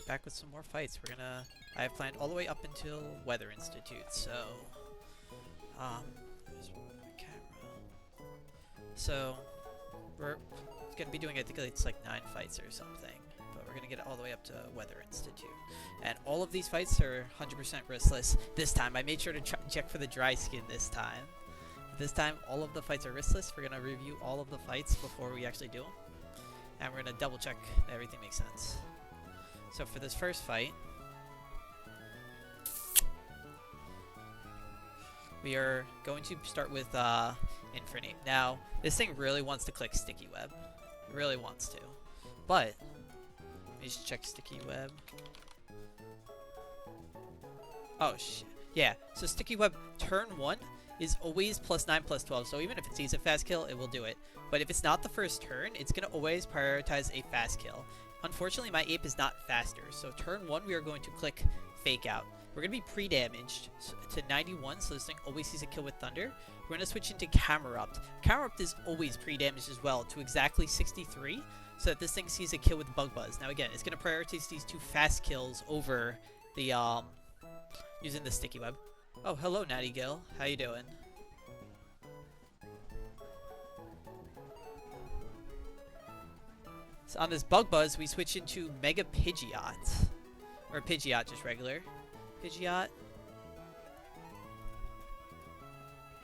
back with some more fights. I have planned all the way up until Weather Institute, so, there's my camera. So, we're gonna be doing, I think it's like 9 fights or something, but we're gonna get it all the way up to Weather Institute. And all of these fights are 100% riskless this time. I made sure to check for the dry skin this time. This time, all of the fights are riskless. We're gonna review all of the fights before we actually do them. And we're gonna double check that everything makes sense. So for this first fight, we are going to start with Infernape. Now, this thing really wants to click Sticky Web. It really wants to. But, let me just check Sticky Web. Oh, shit. Yeah, so Sticky Web turn 1 is always +9/+12. So even if it sees a fast kill, it will do it. But if it's not the first turn, it's going to always prioritize a fast kill. Unfortunately, my ape is not faster. So turn 1, we are going to click Fake Out. We're going to be pre-damaged to 91, so this thing always sees a kill with Thunder. We're going to switch into Camerupt. Camerupt is always pre-damaged as well, to exactly 63, so that this thing sees a kill with Bug Buzz. Now again, it's going to prioritize these 2 fast kills over the, using the Sticky Web. Oh, hello, Natty Gill. How you doing? So on this Bug Buzz, we switch into Mega Pidgeot. Or Pidgeot, just regular. Pidgeot.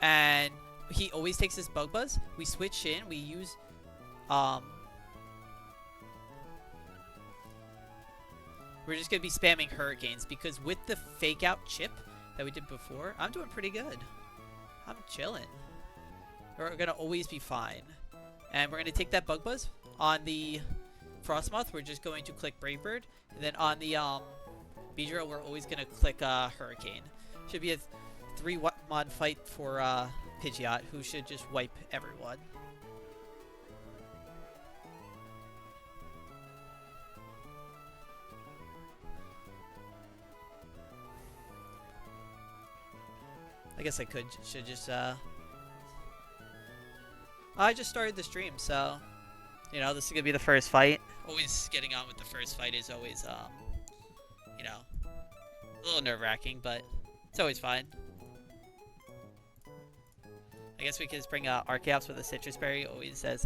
And he always takes this Bug Buzz. We switch in, we use we're just gonna be spamming Hurricanes because with the Fake Out chip that we did before, I'm doing pretty good. I'm chilling. We're gonna always be fine. And we're gonna take that Bug Buzz. On the Frostmoth, we're just going to click Brave Bird. And then on the Beedrill, we're always going to click Hurricane. Should be a 3-mod fight for Pidgeot, who should just wipe everyone. I guess I should just I just started the stream, so you know, this is gonna be the first fight. Always getting on with the first fight is always, you know, a little nerve-wracking, but it's always fine. I guess we could just bring Archeops with a Citrus Berry. Always says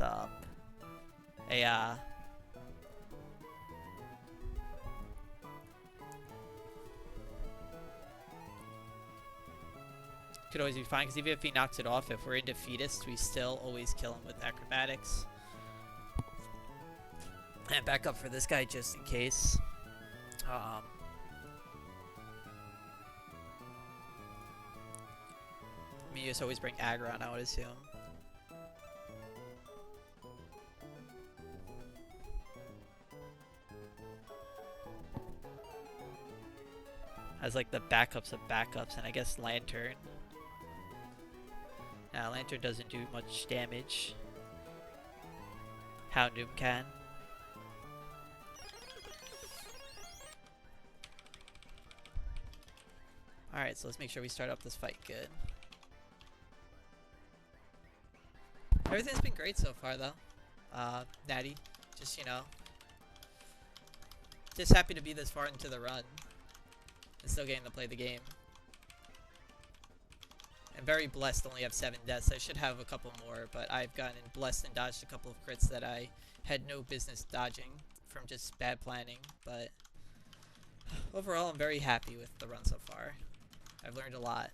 could always be fine, because even if he knocks it off, if we're in Defeatist, we still always kill him with Acrobatics. And back up for this guy just in case. You just always bring Aggron, I would assume. As like the backups of backups, and I guess Lantern. Now, Lantern doesn't do much damage. Houndoom can. Alright, so let's make sure we start up this fight good. Everything's been great so far, though. Natty, just, you know, just happy to be this far into the run. And still getting to play the game. I'm very blessed to only have 7 deaths. I should have a couple more, but I've gotten blessed and dodged a couple of crits that I had no business dodging from just bad planning. But overall, I'm very happy with the run so far. I've learned a lot.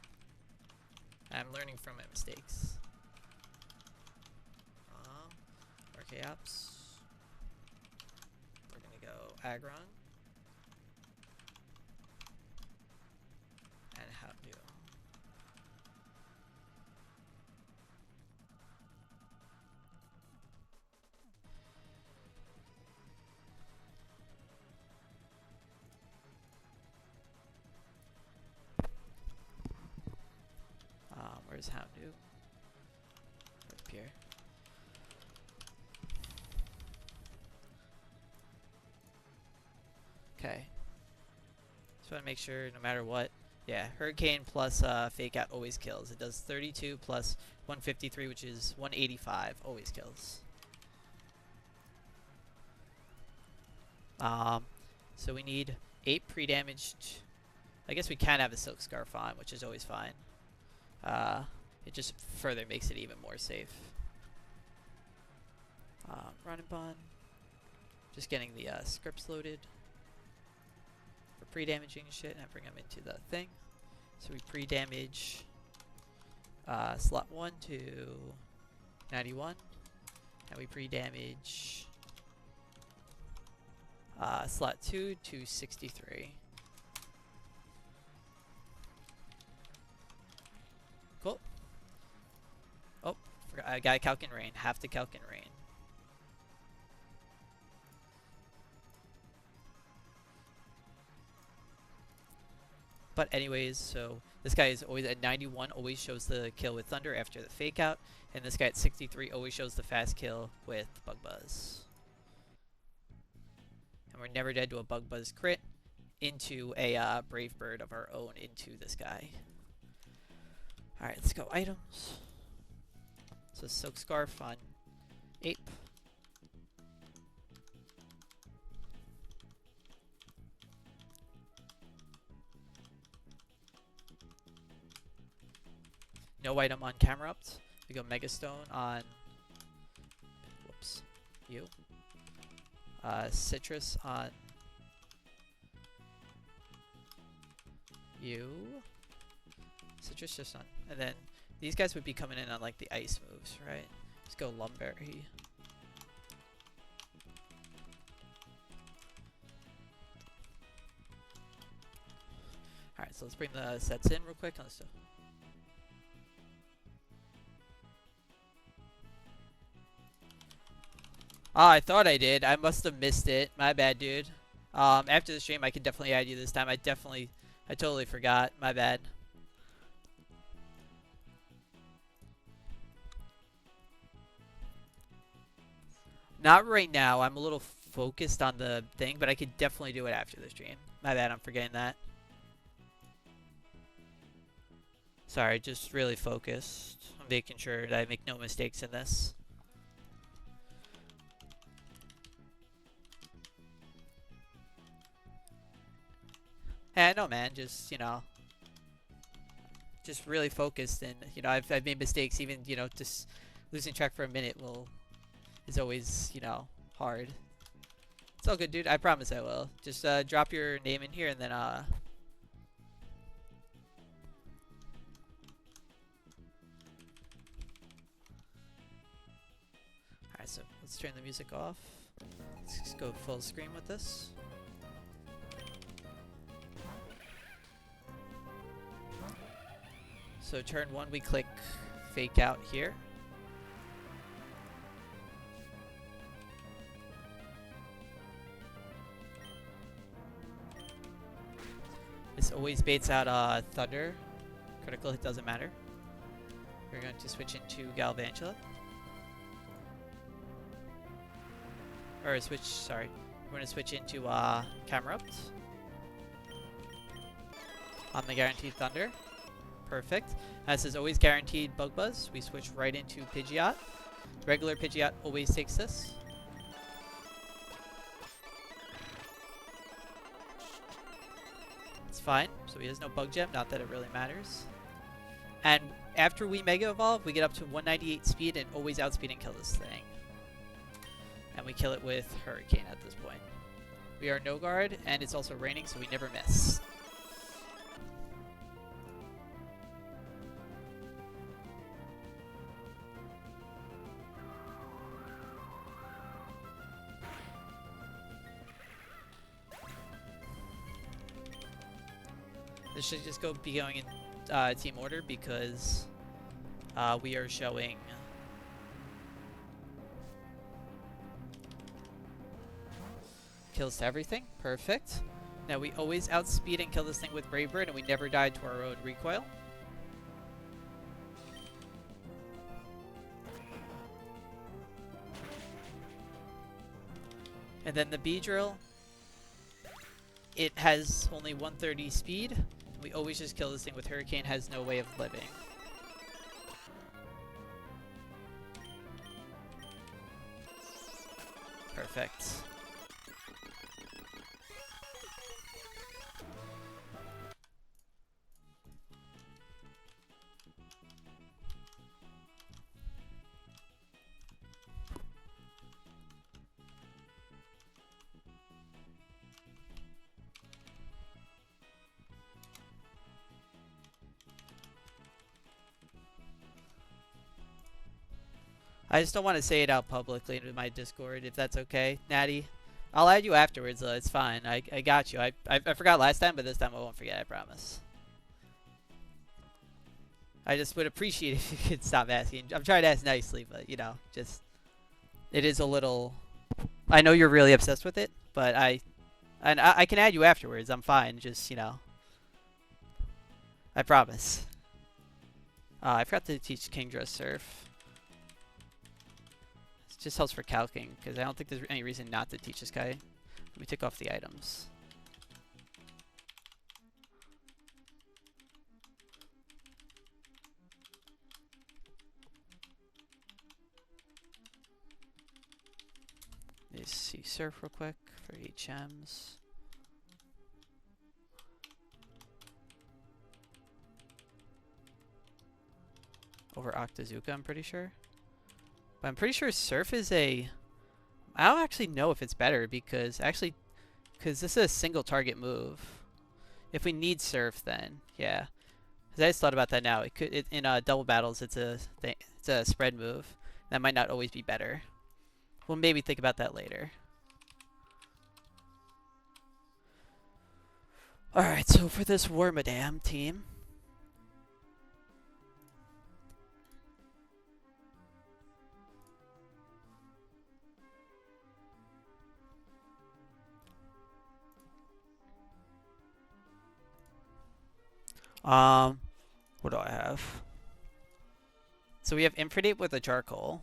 I'm learning from my mistakes. Archeops. We're gonna go Aggron. And Houndoom. Where's Houndoom? Up here. Okay. Just want to make sure, no matter what. Yeah, Hurricane plus Fake Out always kills. It does 32 plus 153, which is 185. Always kills. So we need 8 pre-damaged. I guess we can have a Silk Scarf on, which is always fine. It just further makes it even more safe. Run and Bun. Just getting the scripts loaded for pre-damaging shit, and I bring them into the thing. So we pre-damage slot 1 to 91, and we pre-damage slot 2 to 63. Cool. Oh, forgot, I got Calc and Rain. Have to Calc and Rain. But anyways, so this guy is always at 91, always shows the kill with Thunder after the fake out, and this guy at 63 always shows the fast kill with Bug Buzz. And we're never dead to a Bug Buzz crit into a Brave Bird of our own into this guy. Alright, let's go items. So Silk Scarf on Ape. No item on Camerupt. We go Megastone on, whoops, you. Citrus on you. Citrus just on, and then these guys would be coming in on like the ice moves, right? Let's go Lumberry. Alright, so let's bring the sets in real quick. Let's do. Ah, I thought I did. I must have missed it. My bad, dude. After the stream, I can definitely add you this time. I totally forgot. My bad. Not right now. I'm a little focused on the thing, but I could definitely do it after the stream. My bad, I'm forgetting that. Sorry, just really focused. I'm making sure that I make no mistakes in this. Yeah, I know, man. Just, you know, just really focused, and you know, I've made mistakes. Even, you know, just losing track for a minute is always, you know, hard. It's all good, dude. I promise I will. Just drop your name in here, and then Alright, so let's turn the music off. Let's just go full screen with this. So turn 1, we click Fake Out here. This always baits out Thunder. Critical hit doesn't matter. We're going to switch into Galvantula. Or switch, sorry. We're going to switch into Camerupt. On the Guaranteed Thunder. Perfect. As is always guaranteed Bug Buzz, we switch right into Pidgeot. Regular Pidgeot always takes this. It's fine. So he has no Bug Gem, not that it really matters. And after we Mega Evolve, we get up to 198 speed and always outspeed and kill this thing. And we kill it with Hurricane at this point. We are no guard, and it's also raining, so we never miss. This should just be going in team order because we are showing kills to everything. Perfect. Now we always outspeed and kill this thing with Brave Bird, and we never die to our own recoil. And then the Beedrill, it has only 130 speed. We always just kill this thing with Hurricane, has no way of living. Perfect. I just don't want to say it out publicly to my Discord, if that's okay, Natty. I'll add you afterwards, though. It's fine. I got you. I forgot last time, but this time I won't forget, I promise. I just would appreciate if you could stop asking. I'm trying to ask nicely, but, you know, just... It is a little... I know you're really obsessed with it, but I can add you afterwards. I'm fine. Just, you know... I promise. I forgot to teach Kingdra Surf. It just helps for calcing, because I don't think there's any reason not to teach this guy. Let me take off the items. Let's see Surf real quick for HMs. Over Octazooka, I'm pretty sure. But I'm pretty sure Surf is a... I don't actually know if it's better because this is a single target move. If we need Surf, then yeah. Because I just thought about that now. In double battles, it's a spread move. That might not always be better. We'll maybe think about that later. All right, so for this War Madame team. What do I have? So we have Infradate with a charcoal.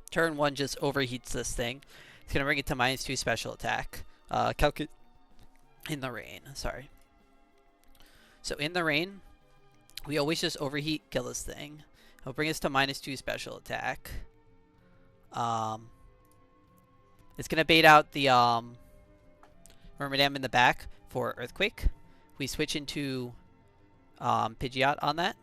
Turn 1 just overheats this thing. It's gonna bring it to -2 special attack. Calculate in the rain. Sorry. So in the rain, we always just overheat, kill this thing. It'll bring us to -2 special attack. It's gonna bait out the Myrmidam in the back for Earthquake. We switch into Pidgeot on that.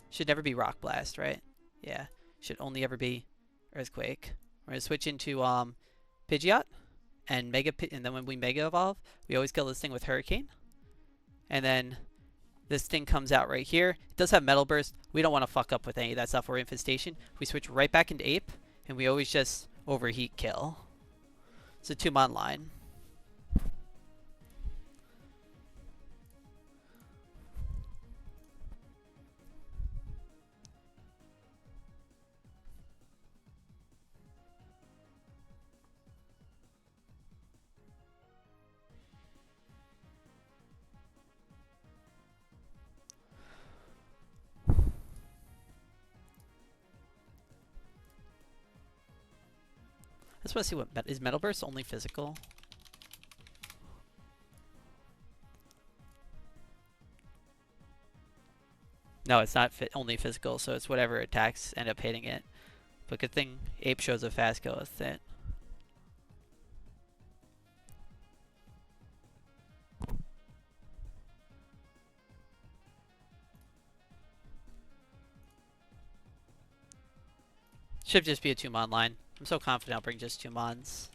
Should never be Rock Blast, right? Yeah. Should only ever be Earthquake. We're gonna switch into Pidgeot and and then when we Mega Evolve, we always kill this thing with Hurricane. And then this thing comes out right here. It does have Metal Burst. We don't want to fuck up with any of that stuff or Infestation. We switch right back into Ape, and we always just overheat kill. It's a 2-mon line. I just want to see what is Metal Burst only physical? No, it's not only physical, so it's whatever attacks end up hitting it. But good thing Ape shows a fast kill with it. Should just be a 2-mon line. I'm so confident I'll bring just 2-mons.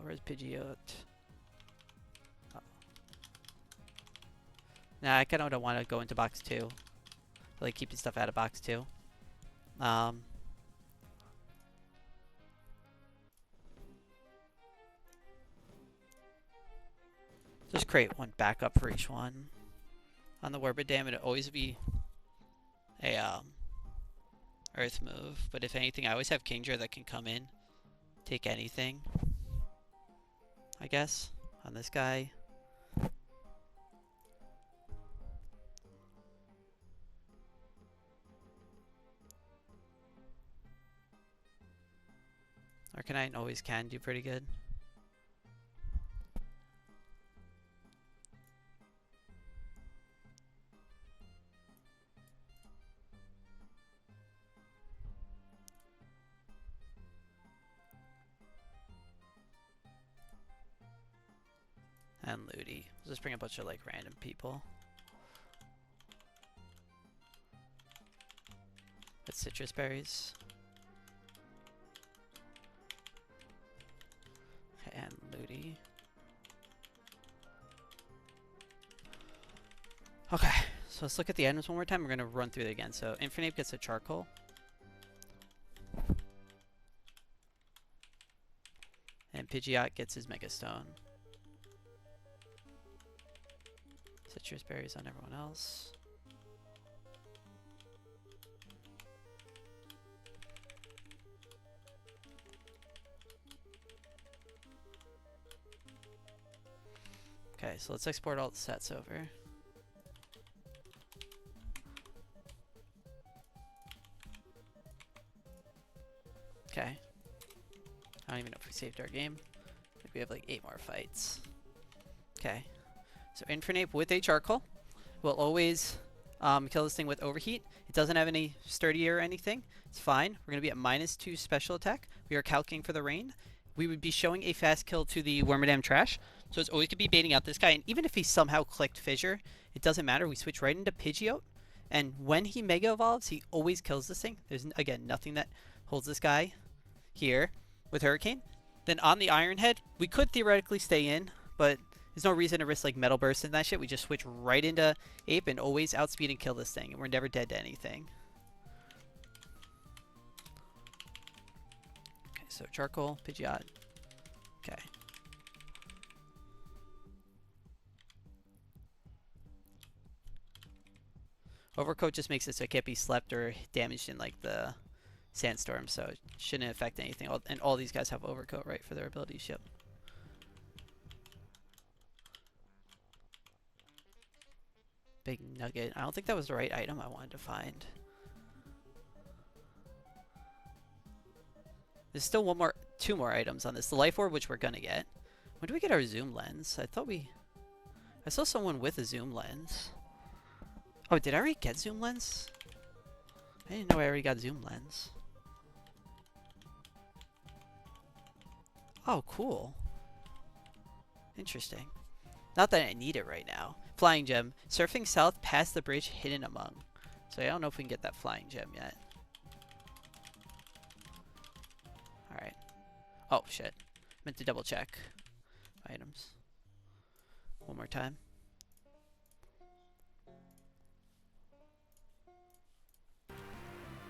Where's Pidgeot? Oh. Nah, I kind of don't want to go into box 2. I like keeping stuff out of box 2. Just create one backup for each one. On the Warbid Dam, it'll always be a Earth move, but if anything, I always have Kingdra that can come in, take anything. I guess on this guy. Arcanine always can do pretty good. And Ludi. We'll just bring a bunch of like random people. With citrus berries. Okay, and Ludi. Okay, so let's look at the items one more time. We're going to run through it again. So Infernape gets a charcoal. And Pidgeot gets his Mega Stone. Citrus berries on everyone else. Okay, so let's export all the sets over. Okay. I don't even know if we saved our game. I think we have like 8 more fights. Okay. So Infernape with a charcoal will always kill this thing with overheat. It doesn't have any sturdy or anything. It's fine. We're going to be at -2 special attack. We are calculating for the rain. We would be showing a fast kill to the Wormadam Trash. So it's always going to be baiting out this guy. And even if he somehow clicked Fissure, it doesn't matter. We switch right into Pidgeot. And when he Mega Evolves, he always kills this thing. There's, again, nothing that holds this guy here with Hurricane. Then on the Iron Head, we could theoretically stay in, but there's no reason to risk like Metal Burst and that shit. We just switch right into Ape and always outspeed and kill this thing. And we're never dead to anything. Okay, so Charcoal, Pidgeot. Okay. Overcoat just makes it so it can't be slept or damaged in like the Sandstorm, so it shouldn't affect anything. And all these guys have Overcoat, right, for their abilities. Yep. Big Nugget. I don't think that was the right item I wanted to find. There's still 2 more items on this. The Life Orb, which we're gonna get. When do we get our Zoom Lens? I saw someone with a Zoom Lens. Oh, did I already get Zoom Lens? I didn't know I already got Zoom Lens. Oh, cool. Interesting. Not that I need it right now. Flying Gem. Surfing south past the bridge hidden among. So I don't know if we can get that Flying Gem yet. Alright. Oh, shit. Meant to double check items. One more time.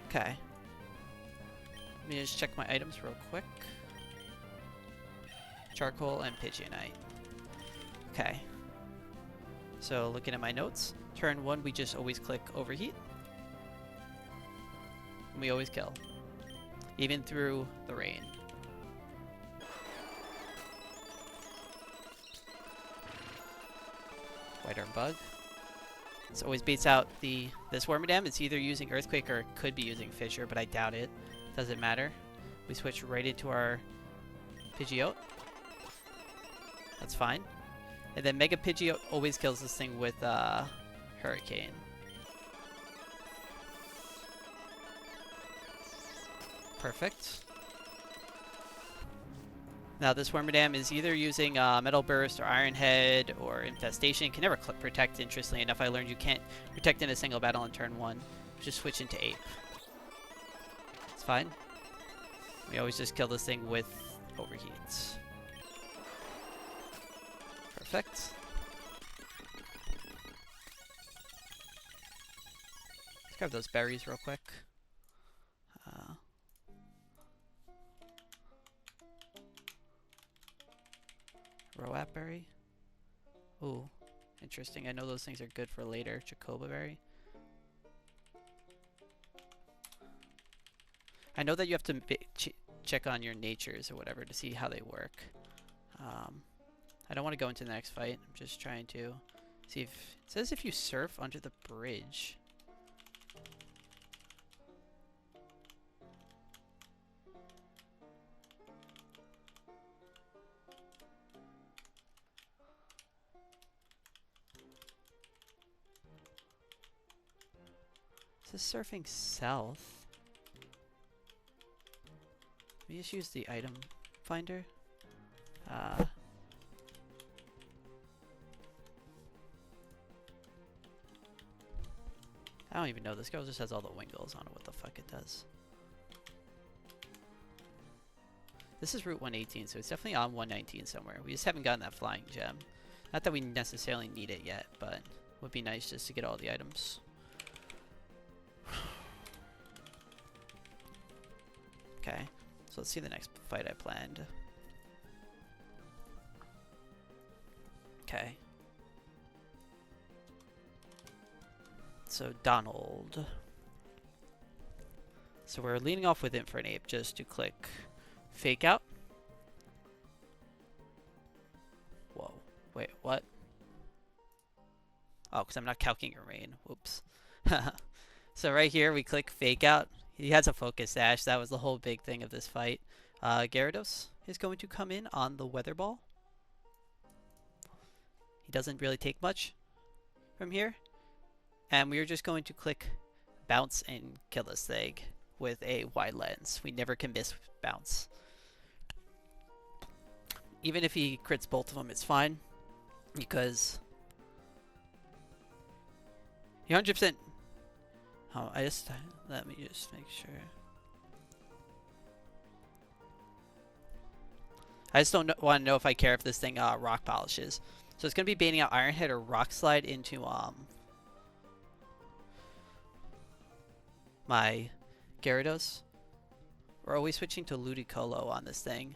Okay. Let me just check my items real quick. Charcoal and Pidgeonite. Okay. So looking at my notes, turn 1 we just always click Overheat. And we always kill. Even through the rain. White Arm Bug. This always beats out this Wormadam. It's either using Earthquake or it could be using Fissure, but I doubt it. Doesn't matter. We switch right into our Pidgeot. That's fine. And then Mega Pidgeot always kills this thing with Hurricane. Perfect. Now this Wormadam is either using Metal Burst or Iron Head or Infestation. It can never protect, interestingly enough. I learned you can't protect in a single battle on turn 1. Just switch into Ape. It's fine. We always just kill this thing with Overheats. Perfect. Let's grab those berries real quick. Roap berry. Ooh, interesting. I know those things are good for later. Chocobo berry. I know that you have to check on your natures or whatever to see how they work. I don't want to go into the next fight. I'm just trying to see if... It says if you surf under the bridge. It says surfing south. Let me just use the item finder. don't even know. This girl just has all the wiggles. I don't know what the fuck it does. This is Route 118, so it's definitely on 119 somewhere. We just haven't gotten that flying gem. Not that we necessarily need it yet, but it would be nice just to get all the items. Okay, so let's see the next fight I planned. Okay. So Donald. So we're leading off with Infernape Ape just to click Fake Out. Whoa. Wait, what? Oh, because I'm not calculating your rain. Whoops. So right here we click Fake Out. He has a focus dash. That was the whole big thing of this fight. Gyarados is going to come in on the Weather Ball. He doesn't really take much from here. And we are just going to click Bounce and kill this thing with a wide lens. We never can miss Bounce. Even if he crits both of them, it's fine. Because he 100%... Oh, let me just make sure. I just don't want to know if I care if this thing rock polishes. So it's going to be baiting out Iron Head or Rock Slide into my Gyarados. We're always switching to Ludicolo on this thing.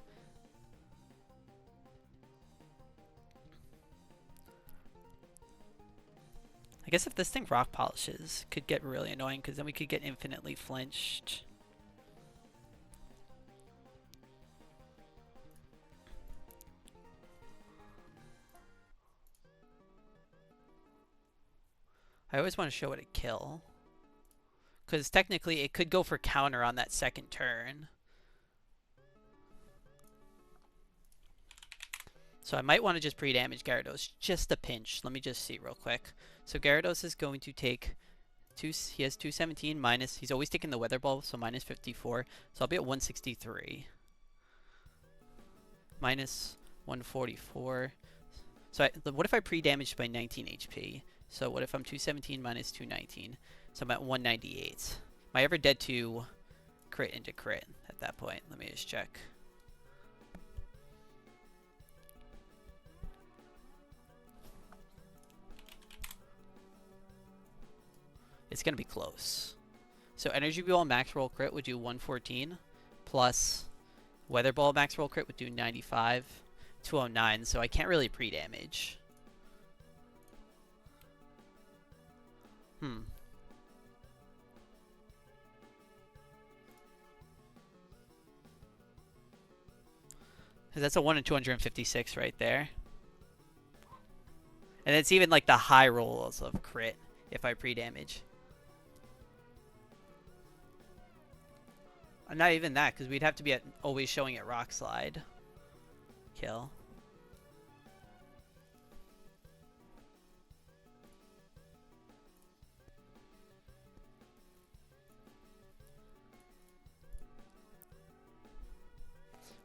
I guess if this thing rock polishes, could get really annoying because then we could get infinitely flinched. I always want to show it a kill. Because technically it could go for counter on that second turn. So I might want to just pre-damage Gyarados just a pinch. Let me just see real quick. So Gyarados is going to take he has 217 minus, he's always taking the Weather Ball, so minus 54. So I'll be at 163. Minus 144. So what if I pre-damaged by 19 HP? So what if I'm 217 minus 219? So I'm at 198. Am I ever dead to crit into crit at that point? Let me just check. It's going to be close. So Energy Ball max roll crit would do 114 plus Weather Ball max roll crit would do 95, 209. So I can't really pre-damage. That's a 1 in 256 right there. And it's even like the high rolls of crit if I pre-damage. Not even that, because we'd have to be always showing it Rock Slide. Kill.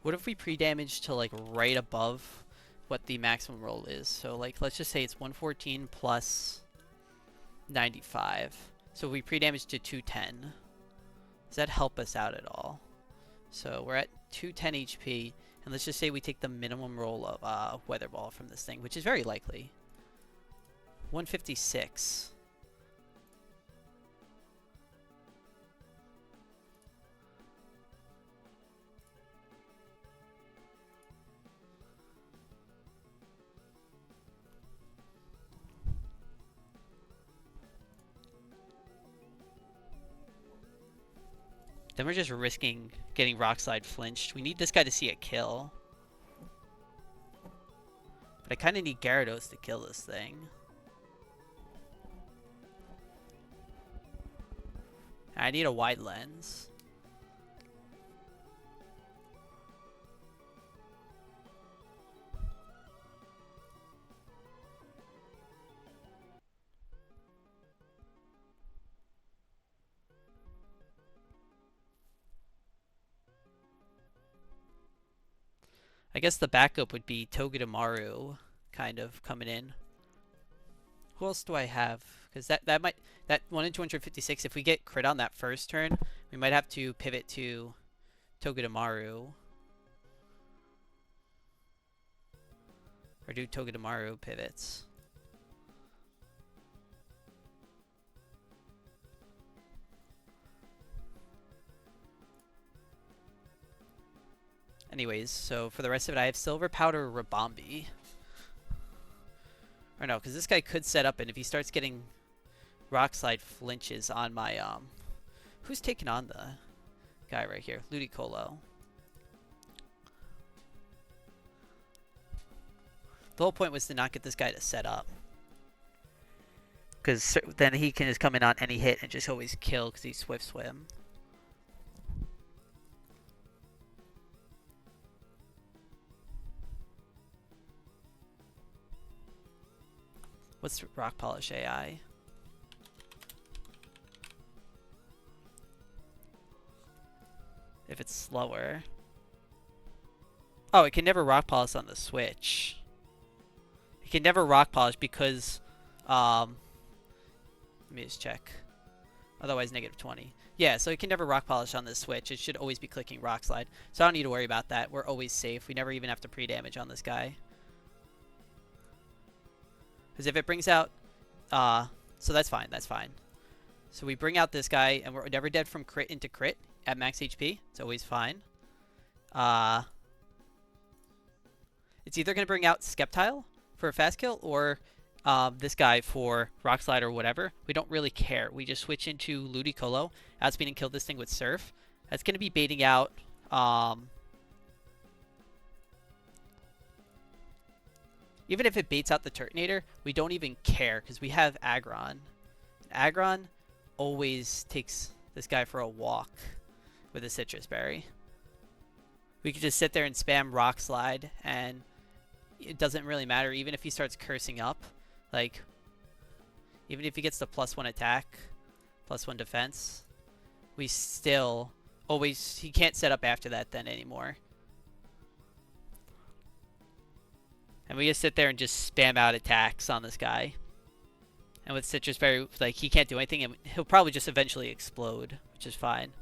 What if we pre-damage to like right above what the maximum roll is? So like let's just say it's 114 plus 95. So we pre-damage to 210. Does that help us out at all? So we're at 210 HP, and let's just say we take the minimum roll of Weather Ball from this thing, which is very likely. 156. Then we're just risking getting Rock Slide flinched. We need this guy to see a kill. But I kind of need Gyarados to kill this thing. I need a wide lens. I guess the backup would be Togedemaru kind of coming in. Who else do I have because that 1 in 256. If we get crit on that first turn, we might have to pivot to Togedemaru. Or do Togedemaru pivots. Anyways, so for the rest of it, I have Silver Powder Rabombi. Or no, because this guy could set up, and if he starts getting Rock Slide flinches on my, who's taking on the guy right here? Ludicolo. The whole point was to not get this guy to set up. Because then he can just come in on any hit and just always kill because he's Swift Swim. What's Rock Polish AI? If it's slower. Oh, it can never Rock Polish on the Switch. It can never Rock Polish because, let me just check. Otherwise, -20. Yeah, so it can never Rock Polish on the Switch. It should always be clicking Rock Slide. So I don't need to worry about that. We're always safe. We never even have to pre-damage on this guy. Because if it brings out, so that's fine, that's fine. So we bring out this guy, and we're never dead from crit into crit at max HP. It's always fine. It's either going to bring out Skeptile for a fast kill, or this guy for Rock Slide or whatever. We don't really care. We just switch into Ludicolo, outspeed and kill this thing with Surf. That's going to be baiting out, even if it baits out the Turtonator, we don't even care because we have Aggron. Aggron always takes this guy for a walk with a Citrus Berry. We could just sit there and spam Rock Slide, and it doesn't really matter. Even if he starts cursing up, like, even if he gets the +1 attack, +1 defense, we still always, he can't set up after that then anymore. And we just sit there and just spam out attacks on this guy. And with Citrus Berry, like, he can't do anything, and he'll probably just eventually explode, which is fine.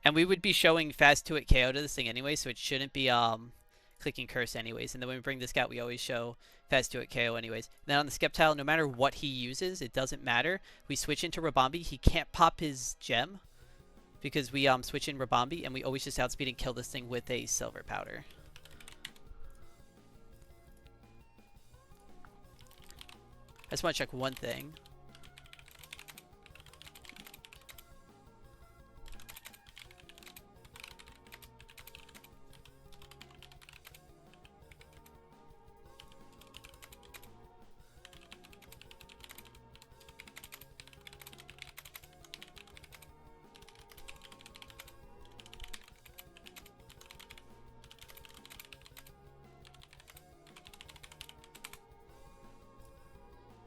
And we would be showing fast 2-hit KO to this thing anyway, so it shouldn't be clicking Curse anyways. And then when we bring this guy, we always show fast 2-hit KO anyways. Then on the Skeptile, no matter what he uses, it doesn't matter. We switch into Rabombi. He can't pop his gem because we switch in Rabombi, and we always just outspeed and kill this thing with a Silver Powder. I just want to check one thing.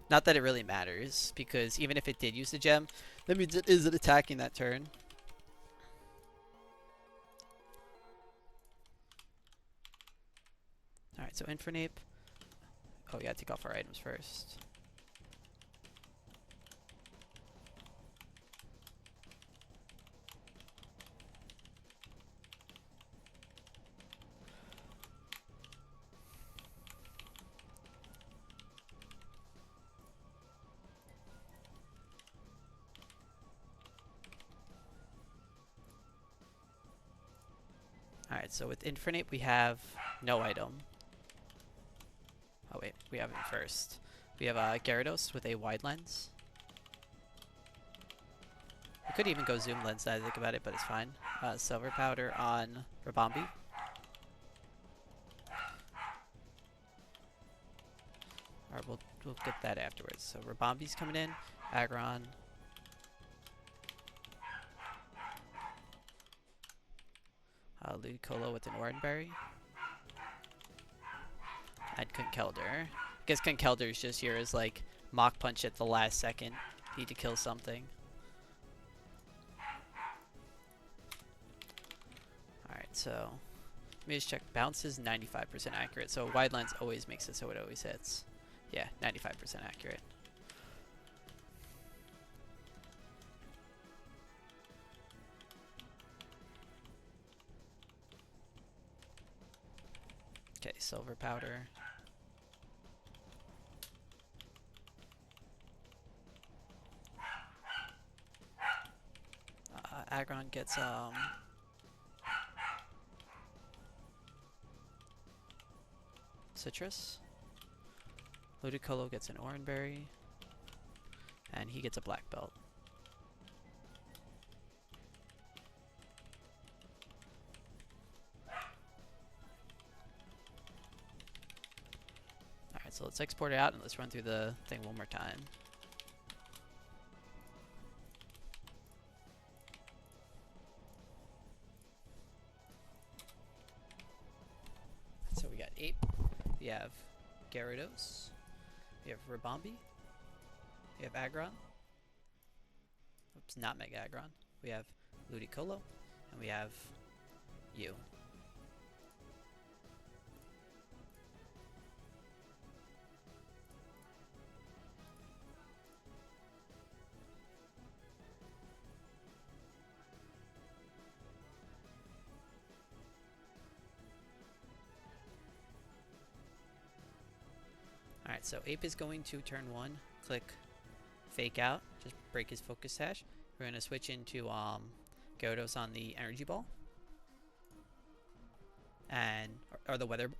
Not that it really matters, because even if it did use the gem, that means it isn't attacking that turn. Alright, so Infernape. Oh yeah, take off our items first. Alright, so with Infernape we have no item. Oh wait, we have it first. We have Gyarados with a wide lens. We could even go zoom lens now that I think about it, but it's fine. Silver Powder on Rabombi. Alright, we'll get that afterwards. So Rabombi's coming in, Aggron. Ludicolo with an Oranberry. And Conkeldurr. I guess Conkeldurr is just here as like Mach Punch at the last second. Need to kill something. so let me just check. Bounce is 95% accurate, so wide lines always makes it so it always hits. Yeah, 95% accurate. Okay, silver powder. Aggron gets citrus. Ludicolo gets an oranberry, and he gets a black belt. Alright, so let's export it out and let's run through the thing one more time. So we got Ape, we have Gyarados, we have Rabombi, we have Aggron, oops, not Mega Aggron, we have Ludicolo, and we have you. Alright, so Ape is going to turn 1, click Fake Out, just break his focus hash. We're going to switch into Gyarados on the Energy Ball. And, or the Weather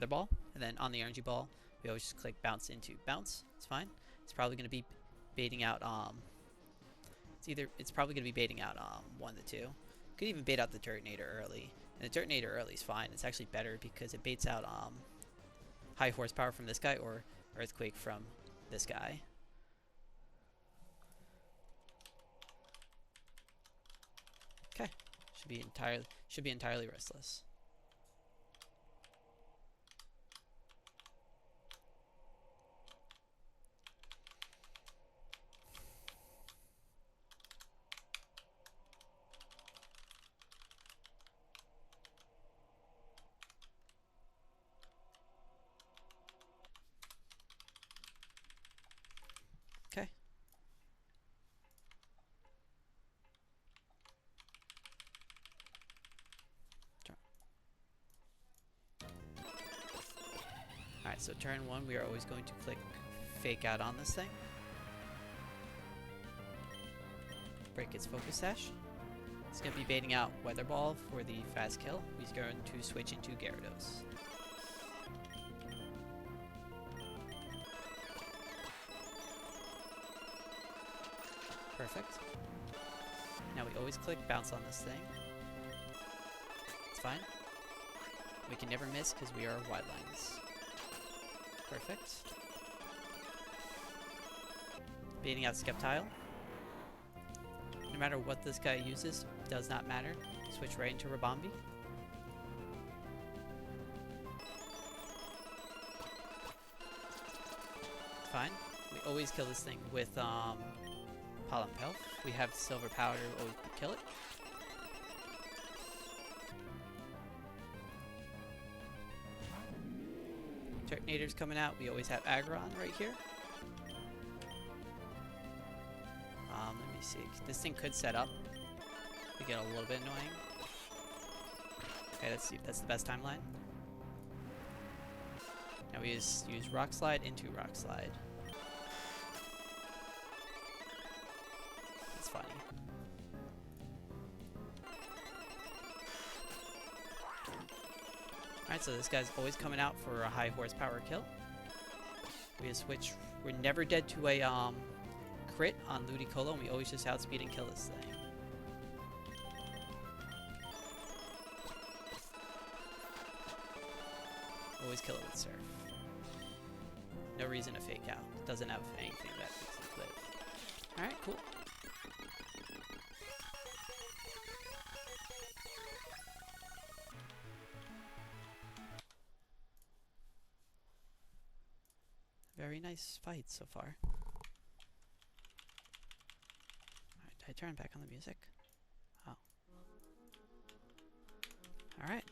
Ball. And then on the Energy Ball, we always just click Bounce into Bounce. It's fine. It's probably going to be baiting out, it's probably going to be baiting out 1 to 2. Could even bait out the Turtonator early. And the Turtonator early is fine. It's actually better because it baits out high horsepower from this guy or Earthquake from this guy. Okay, should be entirely restless. Okay. Alright, so turn 1, we are always going to click Fake Out on this thing. Break its focus hash. It's going to be baiting out Weather Ball for the fast kill. He's going to switch into Gyarados. Perfect. Now we always click Bounce on this thing. It's fine. We can never miss because we are wide lines. Perfect. Baiting out Sceptile. No matter what this guy uses, does not matter. Switch right into Rabombi. Fine. We always kill this thing with Pollen Pelf. We have Silver Powder, always kill it. Turtonator's coming out. We always have Aggron right here. Let me see. This thing could set up. We get a little bit annoying. Okay, let's see if that's the best timeline. Now we just use Rock Slide into Rock Slide. It's funny. Alright, so this guy's always coming out for a high horsepower kill. We just switch. We're never dead to a crit on Ludicolo, and we always just outspeed and kill this thing. Always kill it with Surf. No reason to fake out. Doesn't have anything that makes it live. Alright, cool. Very nice fight so far. Alright, did I turn back on the music? Oh. Alright.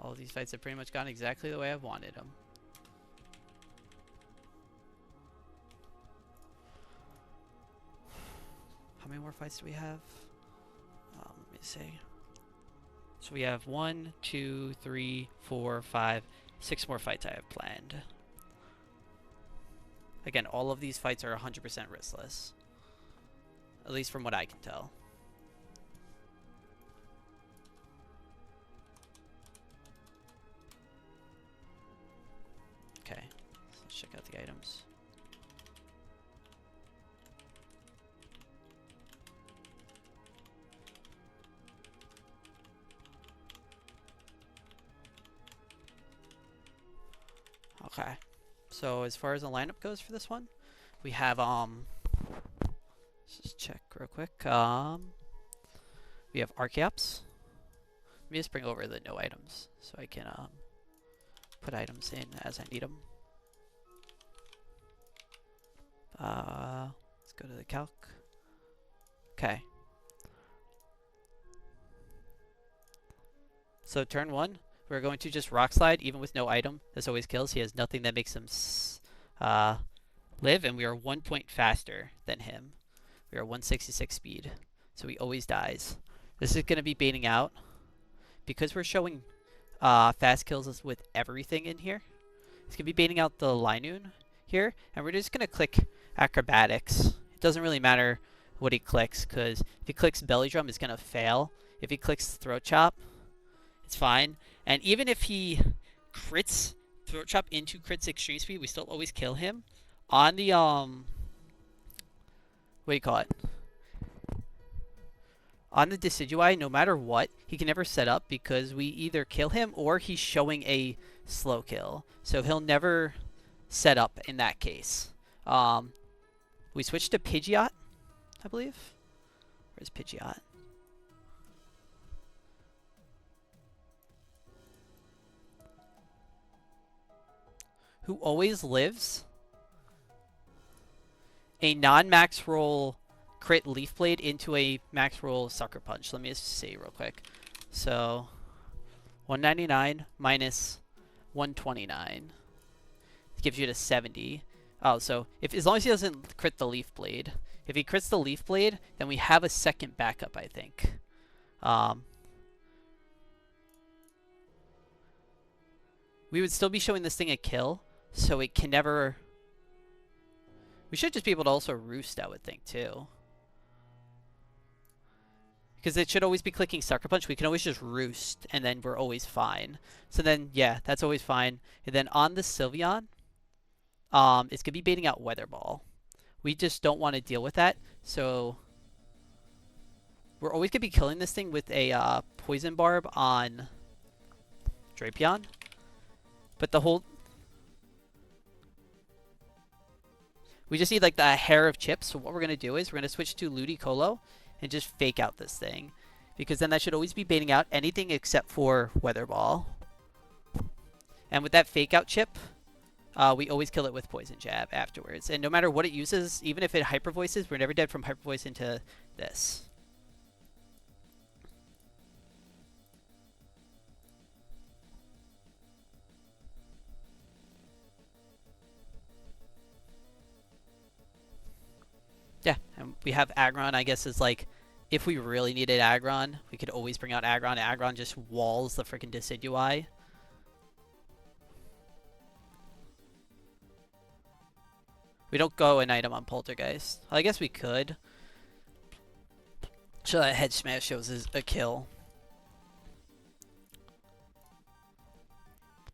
All of these fights have pretty much gone exactly the way I've wanted them. How many more fights do we have? Let me see. So we have 1, 2, 3, 4, 5, 6 more fights I have planned. Again, all of these fights are 100% riskless. At least from what I can tell. Okay, so let's check out the items. Okay, so as far as the lineup goes for this one, we have let's just check real quick. We have Archaeops. Let me just bring over the no items so I can put items in as I need them. Let's go to the calc. Okay. So turn 1, we're going to just rock slide even with no item. This always kills. He has nothing that makes him live, and we are 1 point faster than him. We are 166 speed, so he always dies. This is going to be baiting out. Because we're showing fast kills with everything in here, it's going to be baiting out the Linoon here, and we're just going to click Acrobatics. It doesn't really matter what he clicks, because if he clicks Belly Drum, it's going to fail. If he clicks Throat Chop, it's fine. And even if he crits Throat Chop into crits Extreme Speed, we still always kill him. On the, what do you call it? On the Decidui, no matter what, he can never set up because we either kill him or he's showing a slow kill. So he'll never set up in that case. We switched to Pidgeot, I believe. Where's Pidgeot? Who always lives a non-max roll crit Leaf Blade into a max roll Sucker Punch. Let me just see real quick. So 199 minus 129 gives you to 70. Oh, so as long as he doesn't crit the Leaf Blade. If he crits the Leaf Blade, then we have a second backup, I think. We would still be showing this thing a kill, so it can never... We should just be able to also roost, I would think, too. Because it should always be clicking Sucker Punch. We can always just roost, and then we're always fine. So then, yeah, that's always fine. And then on the Sylveon, it's going to be baiting out Weather Ball. We just don't want to deal with that. So we're always going to be killing this thing with a Poison Barb on Drapion. But the whole... We just need like the hair of chips. So what we're going to do is we're going to switch to Ludicolo and just fake out this thing. Because then that should always be baiting out anything except for Weather Ball. And with that fake out chip, we always kill it with Poison Jab afterwards. And no matter what it uses, even if it Hyper Voices, we're never dead from Hyper Voice into this. Yeah, and we have Aggron, I guess, is like, if we really needed Aggron, we could always bring out Aggron. Aggron just walls the freaking Decidui. We don't go an item on Poltergeist. I guess we could. So that Head Smash shows is a kill.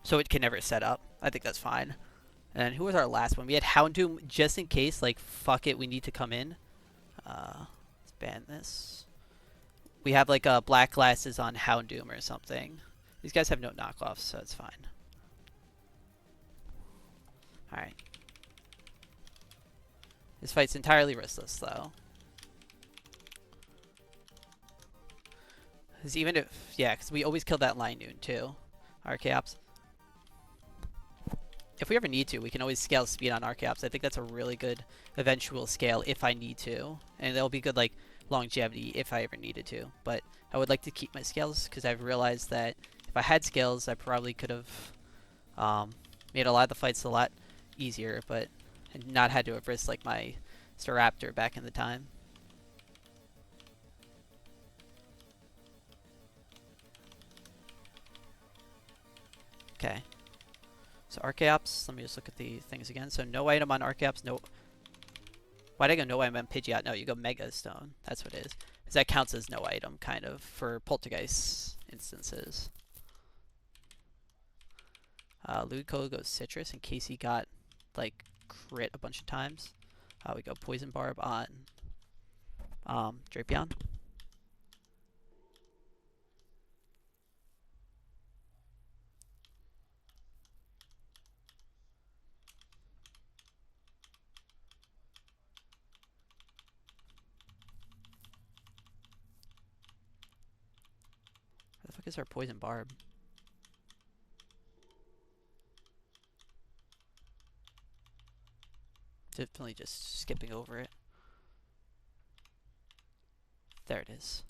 So it can never set up. I think that's fine. And who was our last one? We had Houndoom just in case, like, fuck it, we need to come in. Let's ban this. We have, like, black glasses on Houndoom or something. These guys have no knockoffs, so it's fine. Alright. This fight's entirely riskless, though. Because even if... Yeah, because we always kill that Linoon, too. Archaeops. if we ever need to, we can always scale speed on Archeops. I think that's a really good eventual scale if I need to. And it'll be good, like, longevity if I ever needed to. But I would like to keep my scales because I've realized that if I had scales, I probably could have made a lot of the fights a lot easier, but not had to have risked, like, my Staraptor back in the time. Okay. So Archeops, let me just look at the things again. So no item on Archeops, no... Why'd I go no item on Pidgeot? No, you go Mega Stone. That's what it is. Because that counts as no item, kind of, for Poltergeist instances. Ludicolo goes Citrus in case he got, like, crit a bunch of times. We go Poison Barb on Drapion. Where the fuck is our Poison Barb? Definitely just skipping over it. There it is.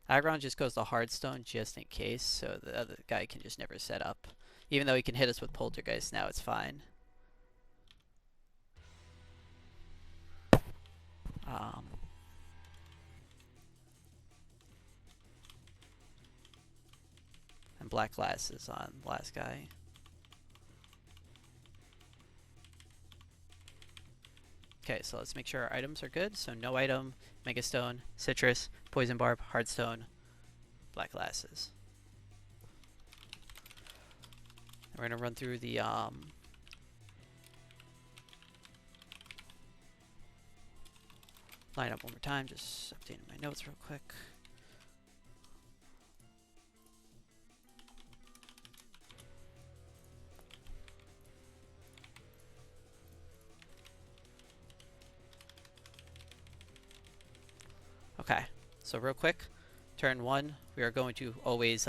Aggron just goes to Hardstone just in case, so the other guy can just never set up. Even though he can hit us with Poltergeist now, it's fine. And Black Glasses on the last guy. Okay, so let's make sure our items are good. So no item, Mega Stone, Citrus, Poison Barb, Hardstone, Black Glasses. And we're gonna run through the lineup one more time, just updating my notes real quick. Okay, so real quick, turn 1, we are going to always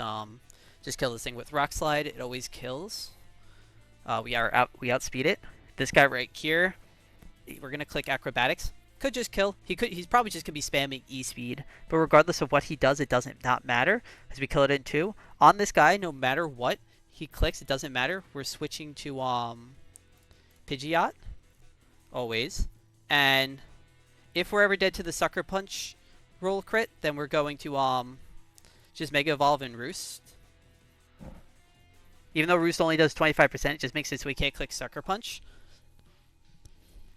just kill this thing with Rock Slide. It always kills. We outspeed it. This guy right here, we're gonna click Acrobatics. Could just kill. He's probably just gonna be spamming E-speed, but regardless of what he does, it doesn't not matter as we kill it in 2. On this guy, no matter what he clicks, it doesn't matter. We're switching to Pidgeot always, and if we're ever dead to the Sucker Punch roll crit, then we're going to just Mega Evolve and Roost. Even though Roost only does 25%, it just makes it so we can't click Sucker Punch.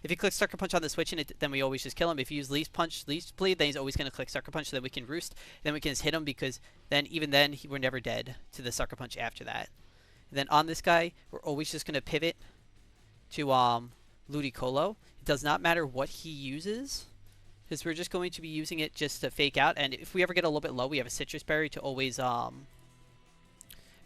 If you click Sucker Punch on the switch, then we always just kill him. If you use Leaf Bleed, then he's always going to click Sucker Punch, so that we can Roost. Then we can just hit him, because then even then we're never dead to the Sucker Punch after that. And then on this guy, we're always just going to pivot to Ludicolo. It does not matter what he uses, because we're just going to be using it just to fake out. And if we ever get a little bit low, we have a Citrus Berry to always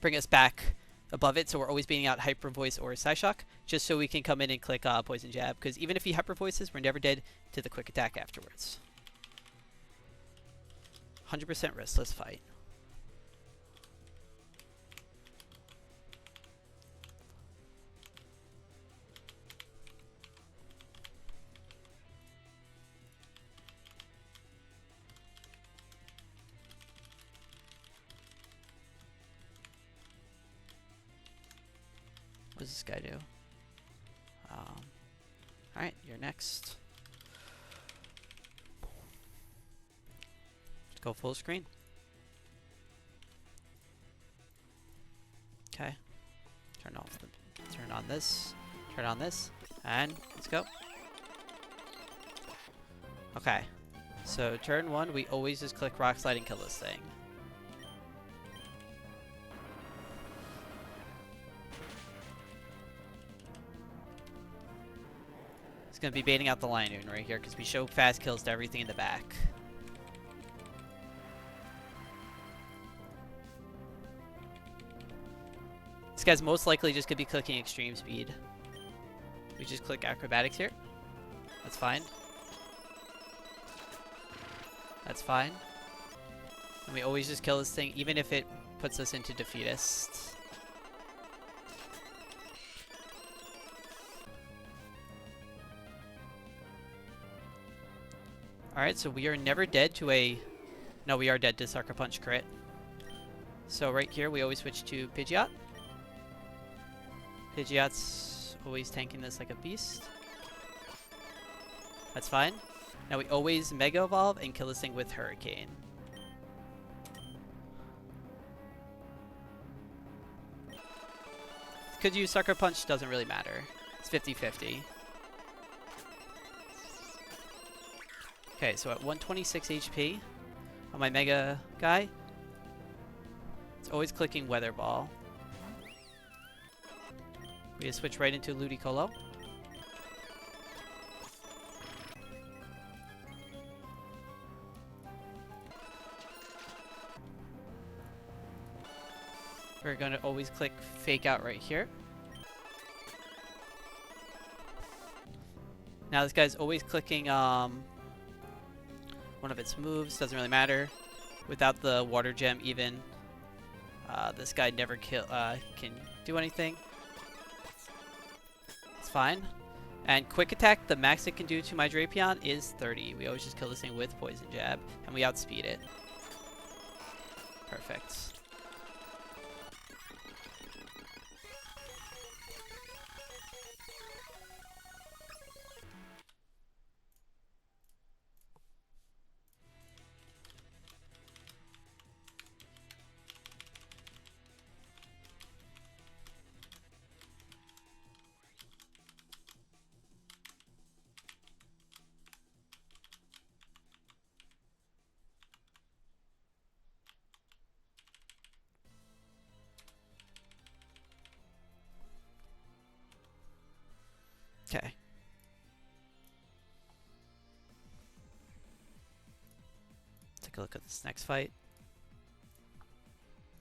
bring us back above it. So we're always beating out Hyper Voice or Psyshock, just so we can come in and click Poison Jab. Because even if he Hyper Voices, we're never dead to the quick attack afterwards. 100% Restless Fight. What does this guy do? Alright, you're next. Let's go full screen. Okay. Turn on this, turn on this, and let's go. Okay. So turn 1, we always just click Rock Slide and kill this thing. It's going to be baiting out the Linoon right here, because we show fast kills to everything in the back. This guy's most likely just going to be clicking Extreme Speed. We just click Acrobatics here. That's fine. That's fine. And we always just kill this thing, even if it puts us into defeatist. Alright, so we are never dead to a... No, we are dead to Sucker Punch crit. So right here, we always switch to Pidgeot. Pidgeot's always tanking this like a beast. That's fine. Now we always Mega Evolve and kill this thing with Hurricane. Could use Sucker Punch, doesn't really matter. It's 50-50. Okay, so at 126 HP on my Mega guy, it's always clicking Weather Ball. We just switch right into Ludicolo. We're going to always click Fake Out right here. Now this guy's always clicking one of its moves, doesn't really matter. Without the Water Gem even, this guy never can do anything. It's fine. And Quick Attack, the max it can do to my Drapion is 30. We always just kill this thing with Poison Jab, and we outspeed it. Perfect. Okay. Take a look at this next fight.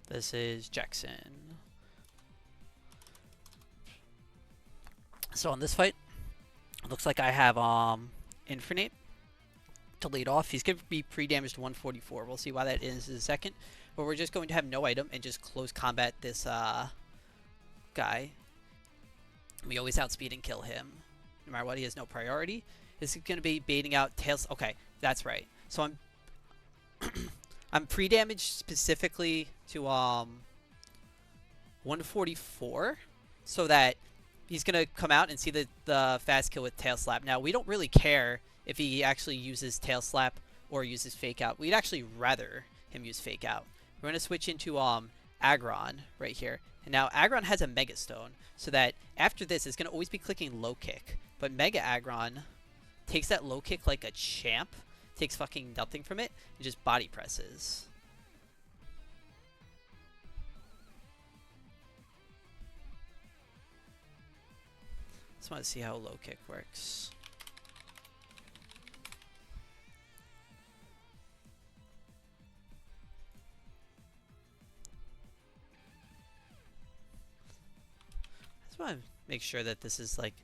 This is Jackson. So on this fight, it looks like I have Infernape to lead off. He's going to be pre-damaged 144. We'll see why that is in a second. But we're just going to have no item and just close combat this guy. We always outspeed and kill him. No matter what, he has no priority. This is going to be baiting out Tails. Okay, that's right. So I'm I'm pre-damaged specifically to 144 so that he's going to come out and see the fast kill with Tail Slap. Now, we don't really care if he actually uses Tail Slap or uses Fake Out. We'd actually rather him use Fake Out. We're going to switch into Aggron right here. And now Aggron has a Mega Stone, so that after this, it's going to always be clicking Low Kick. But Mega Aggron takes that Low Kick like a champ, takes fucking nothing from it, and just body presses. Just want to see how Low Kick works. I want to make sure that this is like...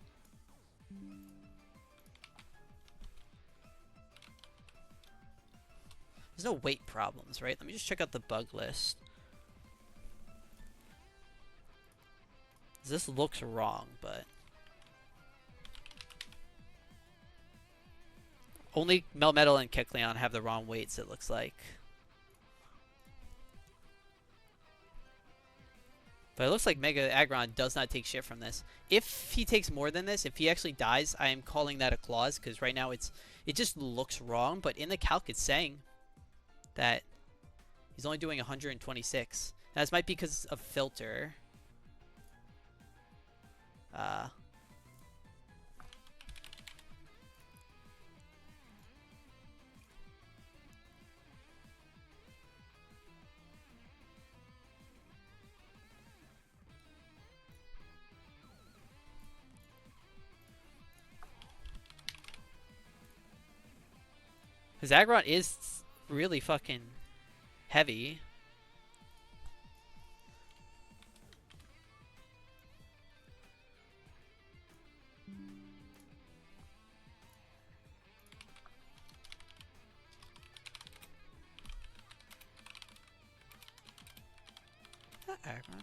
There's no weight problems, right? Let me just check out the bug list. This looks wrong, but... Only Melmetal and Kecleon have the wrong weights, it looks like. But it looks like Mega Aggron does not take shit from this. If he takes more than this, if he actually dies, I am calling that a clause, because right now it just looks wrong. But in the calc, it's saying that he's only doing 126. Now, this might be because of filter. Because Aggron is really fucking heavy. Aggron.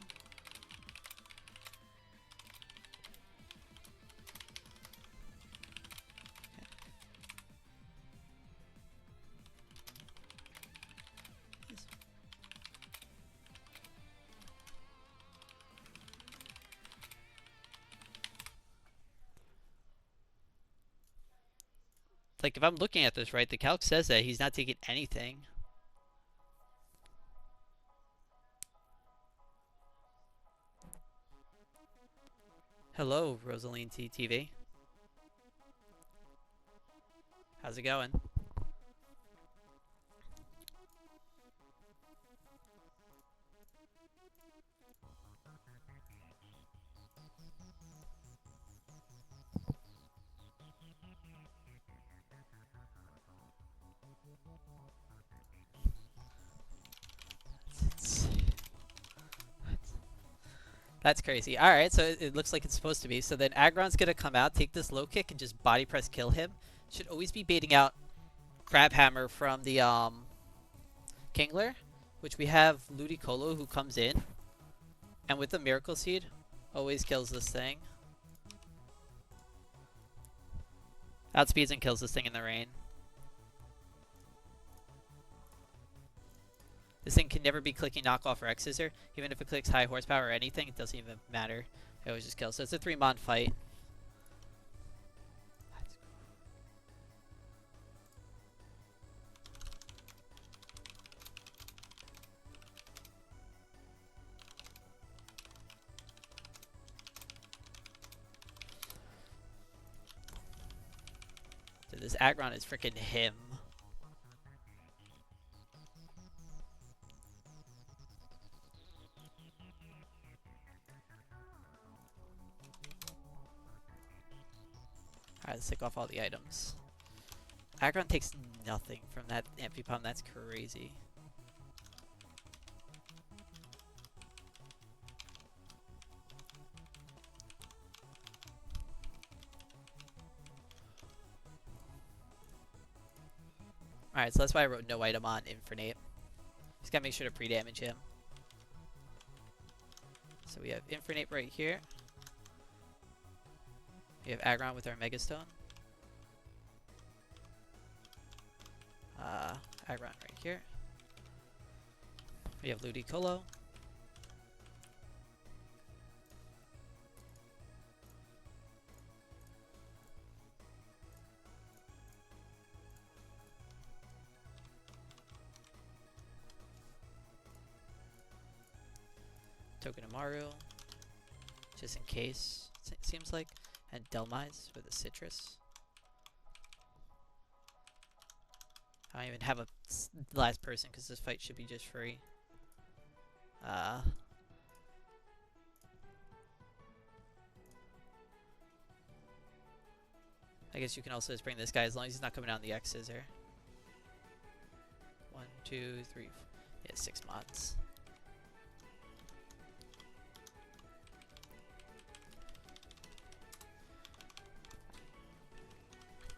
Like, if I'm looking at this right, the calc says that he's not taking anything. Hello, Rosaline TV. How's it going? That's crazy. Alright, so it looks like it's supposed to be. So then Aggron's gonna come out, take this low kick, and just body press kill him. Should always be baiting out Crab Hammer from the Kingler, which we have Ludicolo who comes in. And with the Miracle Seed, always kills this thing. Outspeeds and kills this thing in the rain. This thing can never be clicking knockoff or X Scissor. Even if it clicks high horsepower or anything, it doesn't even matter. It always just kills. So it's a 3-mon fight. Dude, this Aggron is freaking him. Alright, let's take off all the items. Aggron takes nothing from that Amphi-Palm. That's crazy. Alright, so that's why I wrote no item on Infernape. Just gotta make sure to pre-damage him. So we have Infernape right here. We have Aggron with our Megastone. Aggron right here. We have Ludicolo. Togedemaru, just in case, it seems like. And Delmise with a Citrus. I don't even have a last person because this fight should be just free. I guess you can also just bring this guy as long as he's not coming down the X Scissor. 1, 2, 3, yeah, 6 mods.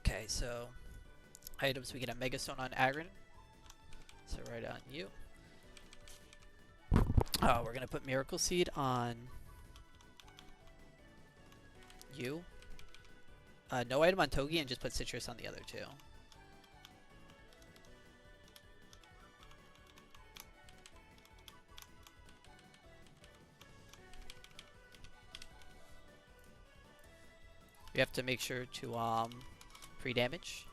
Okay, so items, we get a Megastone on Aggron. So right on you. Oh, we're gonna put Miracle Seed on you. No item on Togi, and just put Citrus on the other two. We have to make sure to pre-damage.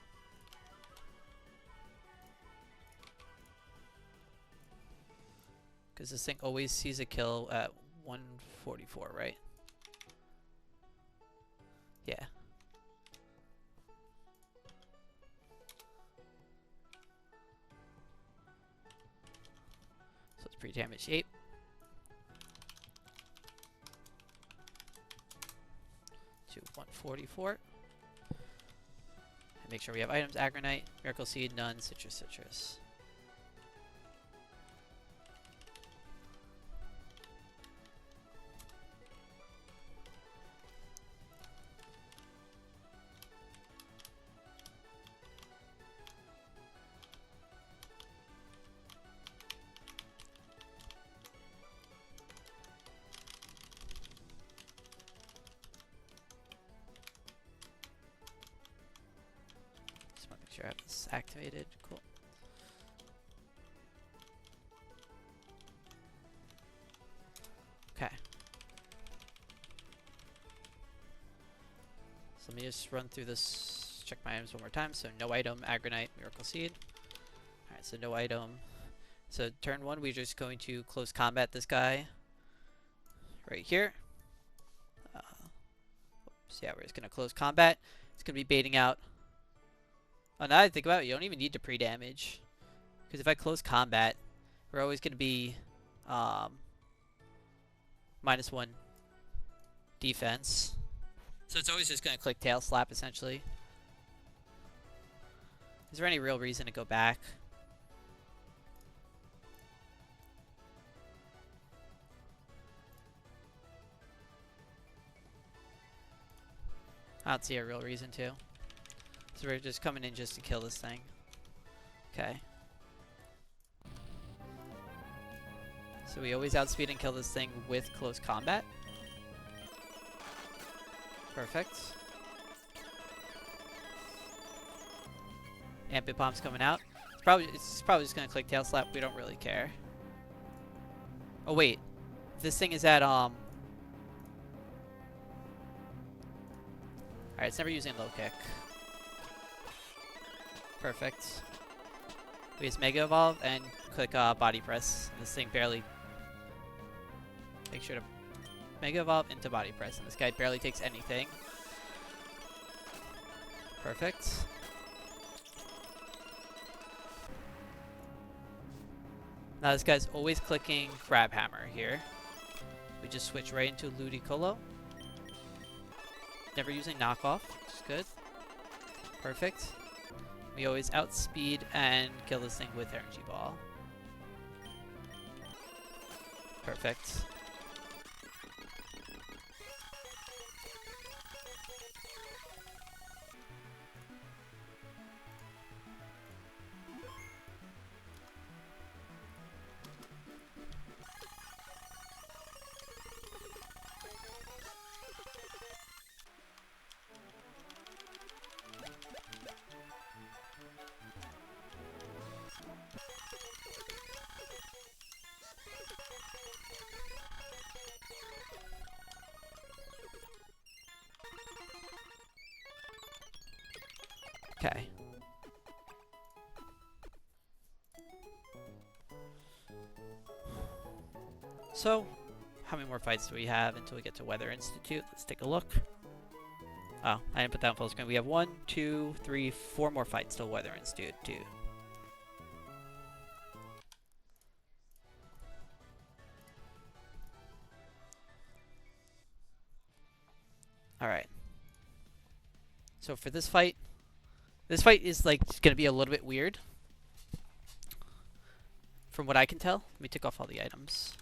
Because this thing always sees a kill at 144, right? Yeah. So it's pre-damage 8. To 144. And make sure we have items, Aggronite, Miracle Seed, none, Citrus. sure I have this activated. Cool. Okay. So let me just run through this, check my items one more time. So no item, Agronite, Miracle Seed. Alright, so no item. So turn 1, we're just going to close combat this guy right here. So yeah, we're just going to close combat. It's going to be baiting out. Oh, now that I think about it, you don't even need to pre-damage. Because if I close combat, we're always going to be -1 defense. So it's always just going to click tail slap, essentially. Is there any real reason to go back? I don't see a real reason to. So we're just coming in just to kill this thing. Okay. So we always outspeed and kill this thing with close combat. Perfect. Ambit Bomb's coming out. It's probably just gonna click tail slap. We don't really care. Oh wait, this thing is at Alright, it's never using low kick. Perfect. We just Mega Evolve and click Body Press. This thing barely... Make sure to Mega Evolve into Body Press, and this guy barely takes anything. Perfect. Now this guy's always clicking Grab Hammer here. We just switch right into Ludicolo. Never using knockoff, which is good. Perfect. We always outspeed and kill this thing with Energy Ball. Perfect. Okay. So, how many more fights do we have until we get to Weather Institute? Let's take a look. Oh, I didn't put that on full screen. We have 1, 2, 3, 4 more fights till Weather Institute, too. Alright. So for this fight is like going to be a little bit weird. From what I can tell. Let me take off all the items.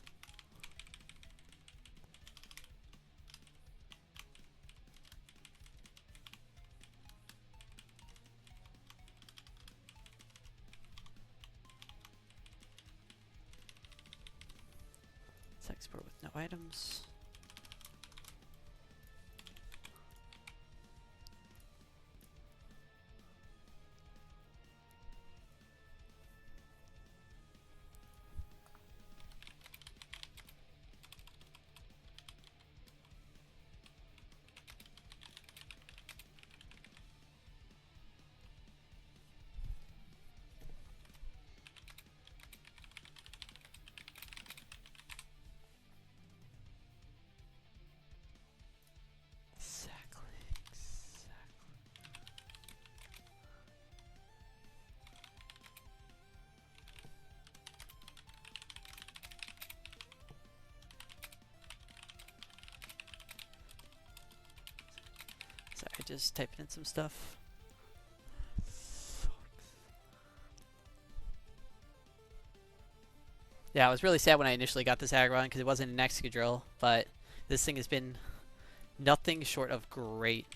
Let's export with no items. Sorry, just typing in some stuff. Yeah, I was really sad when I initially got this Aggron because it wasn't an Excadrill, but this thing has been nothing short of great.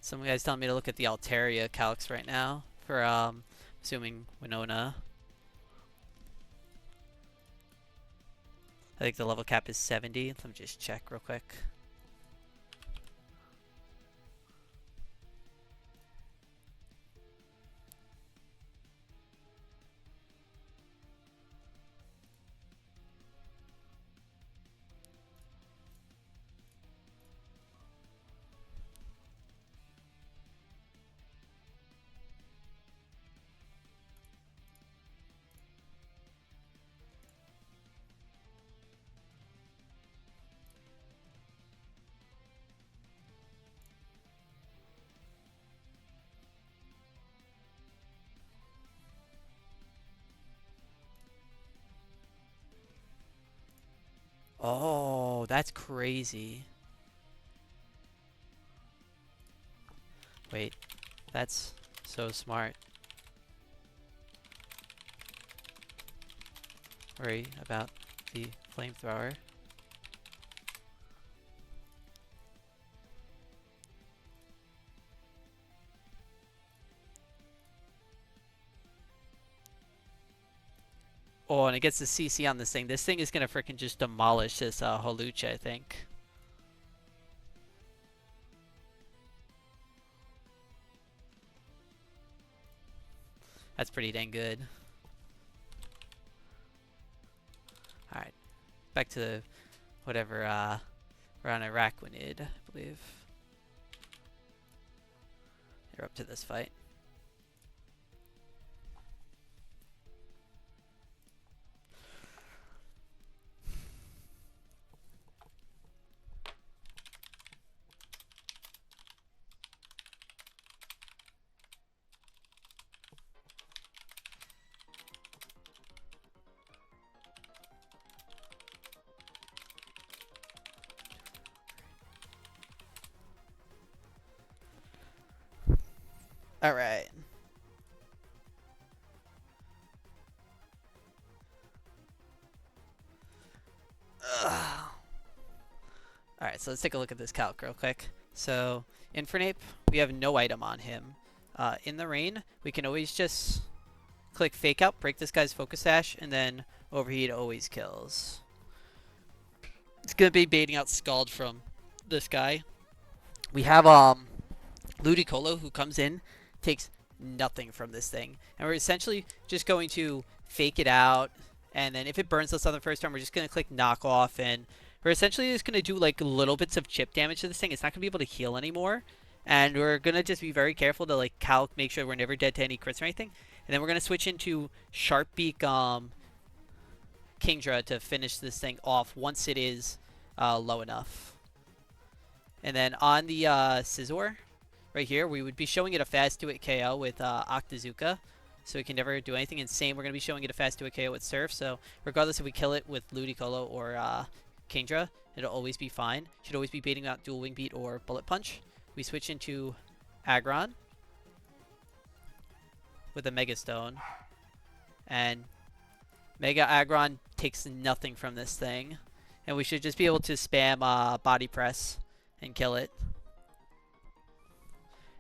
Some guy's telling me to look at the Altaria calcs right now for assuming Winona. I think the level cap is 70. Let me just check real quick. Oh, that's crazy. Wait, that's so smart. Worry about the flamethrower. Oh, and it gets the CC on this thing. This thing is gonna freaking just demolish this Holucha, I think. That's pretty dang good. Alright. Back to whatever we're on Araquanid, I believe. You're up to this fight. All right. All right, so let's take a look at this calc real quick. So Infernape, we have no item on him. In the rain, we can always just click Fake Out, break this guy's Focus Sash, and then Overheat always kills. It's gonna be baiting out Scald from this guy. We have Ludicolo who comes in, takes nothing from this thing, and we're essentially just going to fake it out, and then if it burns us on the first turn, we're just going to click knock off, and we're essentially just going to do like little bits of chip damage to this thing. It's not going to be able to heal anymore, and we're going to just be very careful to like make sure we're never dead to any crits or anything, and then we're going to switch into Sharpbeak Kingdra to finish this thing off once it is low enough. And then on the Scizor right here, we would be showing it a fast 2-hit KO with Octazooka, so it can never do anything. And same, we're going to be showing it a fast 2-hit KO with Surf, so regardless if we kill it with Ludicolo or Kingdra, it'll always be fine. Should always be baiting out Dual Wing Beat or Bullet Punch. We switch into Aggron with a Mega Stone, and Mega Aggron takes nothing from this thing, and we should just be able to spam Body Press and kill it.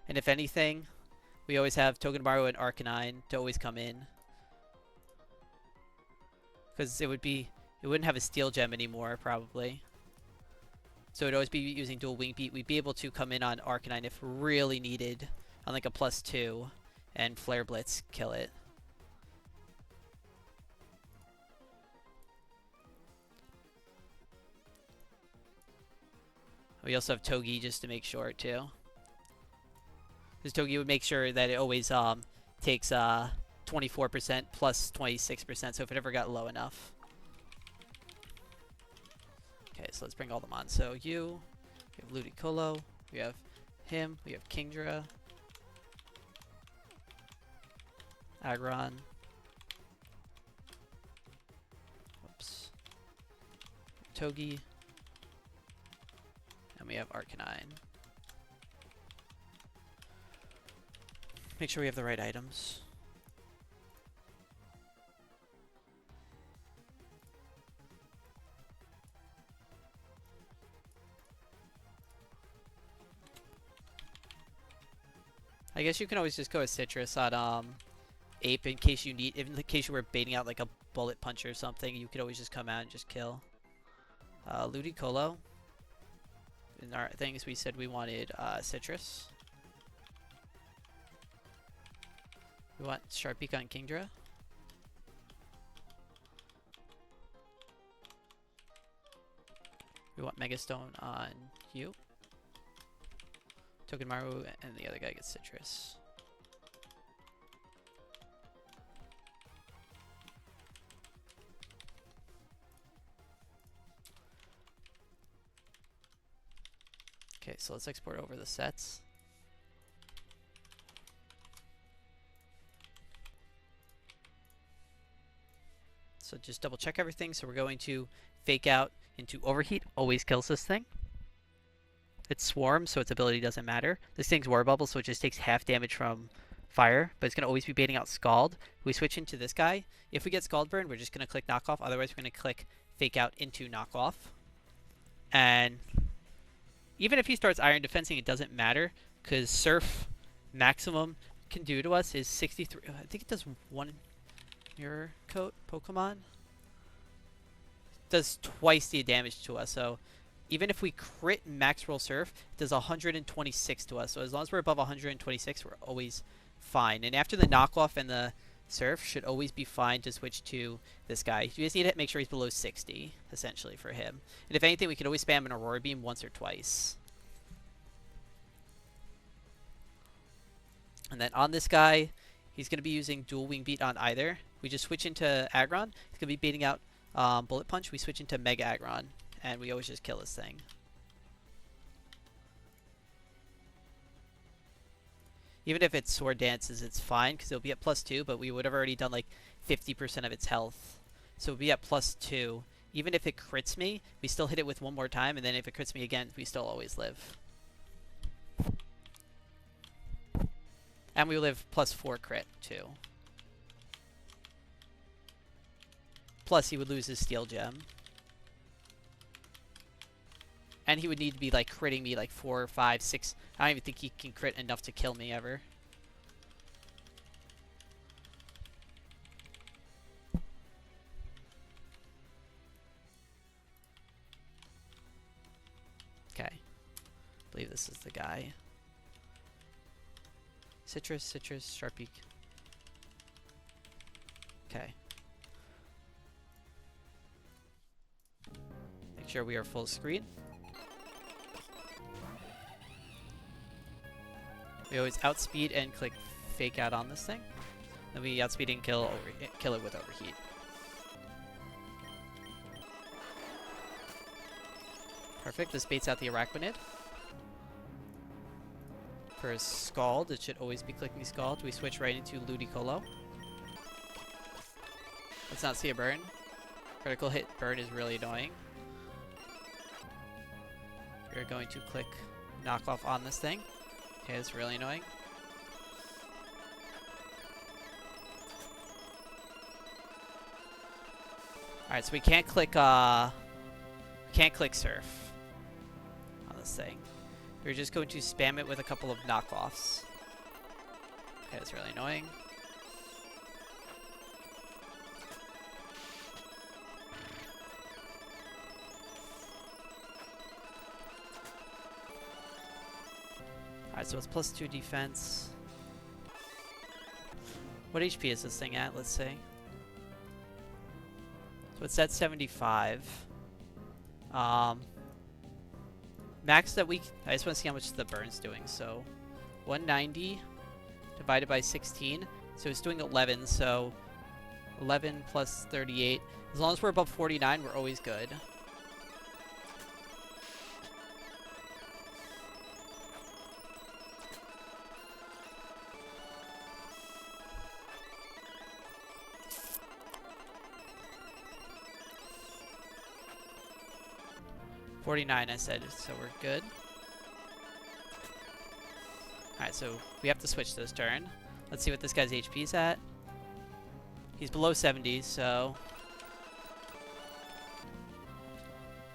And if anything, we always have Togedemaru and Arcanine to always come in, because it wouldn't have a Steel Gem anymore probably, so it'd always be using Dual Wing Beat. We'd be able to come in on Arcanine if really needed on like a +2 and Flare Blitz kill it. We also have Togi just to make sure too, because Togi would make sure that it always takes 24% plus 26%, so if it ever got low enough. Okay, so let's bring all them on. So we have Ludicolo, we have him, we have Kingdra, Aggron, oops, Togi, and we have Arcanine. Make sure we have the right items. I guess you can always just go with Citrus on Ape in case you need, in case you were baiting out like a bullet punch or something. You could always just come out and just kill. Ludicolo. In our things, we said we wanted Citrus. We want Sharpeak on Kingdra. We want Megastone on you. Togenmaru, and the other guy gets Citrus. Okay, so let's export over the sets. So just double check everything. So we're going to fake out into Overheat. Always kills this thing. It's Swarm, so its ability doesn't matter. This thing's War Bubble, so it just takes half damage from fire, but it's going to always be baiting out Scald. We switch into this guy. If we get Scald Burn, we're just going to click Knockoff. Otherwise, we're going to click Fake Out into Knockoff. And even if he starts Iron Defensing, it doesn't matter, because Surf maximum can do to us is 63. I think it does one Mirror Coat Pokemon. It does twice the damage to us, so even if we crit Max Roll Surf, it does 126 to us. So as long as we're above 126, we're always fine. And after the Knockoff and the Surf, should always be fine to switch to this guy. You just need to make sure he's below 60, essentially, for him. And if anything, we can always spam an Aurora Beam once or twice. And then on this guy, he's going to be using Dual Wing Beat on either. We just switch into Aggron. He's going to be baiting out Bullet Punch. We switch into Mega Aggron. And we always just kill this thing. Even if it Sword Dances, it's fine, because it'll be at +2, but we would have already done like 50% of its health. So it'll be at +2. Even if it crits me, we still hit it with one more time, and then if it crits me again, we still always live. And we live +4 crit, too. Plus, he would lose his Steel Gem. And he would need to be like critting me like 4, 5, 6. I don't even think he can crit enough to kill me ever. Okay. I believe this is the guy. Citrus, Citrus, Sharpeak. Okay. Make sure we are full screen. We always outspeed and click Fake Out on this thing. Then we outspeed and kill it with Overheat. Perfect. This baits out the Araquanid. For Scald, it should always be clicking Scald. We switch right into Ludicolo. Let's not see a burn. Critical hit burn is really annoying. We're going to click Knockoff on this thing. Okay, it's really annoying. Alright, so we can't click Surf on this thing. We're just going to spam it with a couple of knockoffs. Okay, that's really annoying. Alright, so it's +2 defense. What HP is this thing at, let's say? So it's at 75. Max that week, I just want to see how much the burn's doing. So 190 divided by 16. So it's doing 11, so 11 plus 38. As long as we're above 49, we're always good. $49, I said, so we're good. Alright, so we have to switch this turn. Let's see what this guy's HP is at. He's below 70, so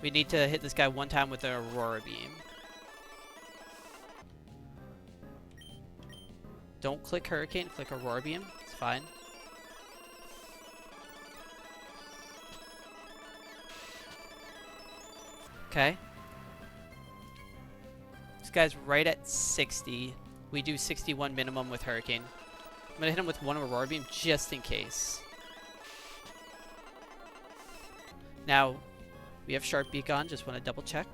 we need to hit this guy one time with an Aurora Beam. Don't click Hurricane, click Aurora Beam. It's fine. Okay. This guy's right at 60. We do 61 minimum with Hurricane. I'm gonna hit him with one Aurora Beam just in case. Now, we have Sharp Beak on. Just want to double check.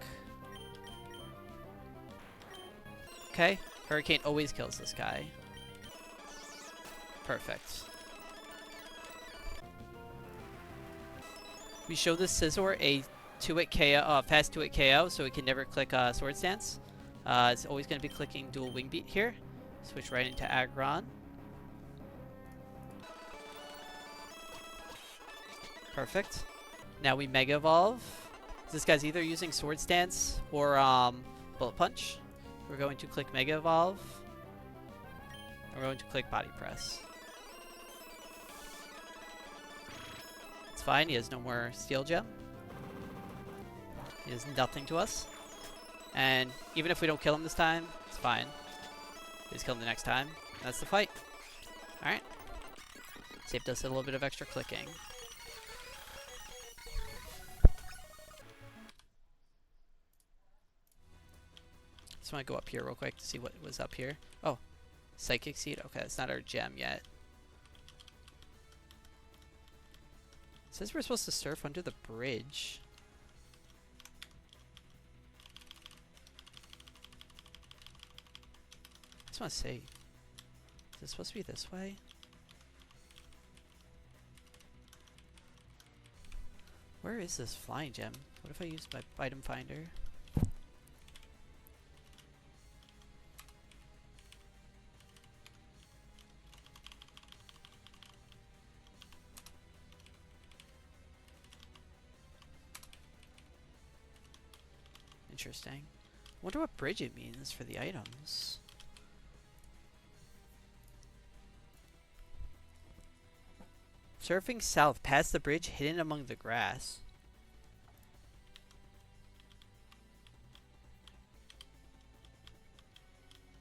Okay. Hurricane always kills this guy. Perfect. We show the Scizor a 2-hit KO, fast 2-hit KO, so it can never click Sword Stance. It's always going to be clicking dual Wing Beat here. Switch right into Aggron. Perfect. Now we Mega Evolve. This guy's either using Sword Stance or Bullet Punch. We're going to click Mega Evolve. And we're going to click Body Press. It's fine, he has no more Steel Gem. He does nothing to us. And even if we don't kill him this time, it's fine. Just kill him the next time. That's the fight. Alright. Saved us a little bit of extra clicking. Just want to go up here real quick to see what was up here. Oh, Psychic Seed. Okay, it's not our gem yet. It says we're supposed to surf under the bridge. I just want to say, is it supposed to be this way? Where is this flying gem? What if I use my item finder? Interesting. Wonder what bridge it means for the items. Surfing south, past the bridge, hidden among the grass.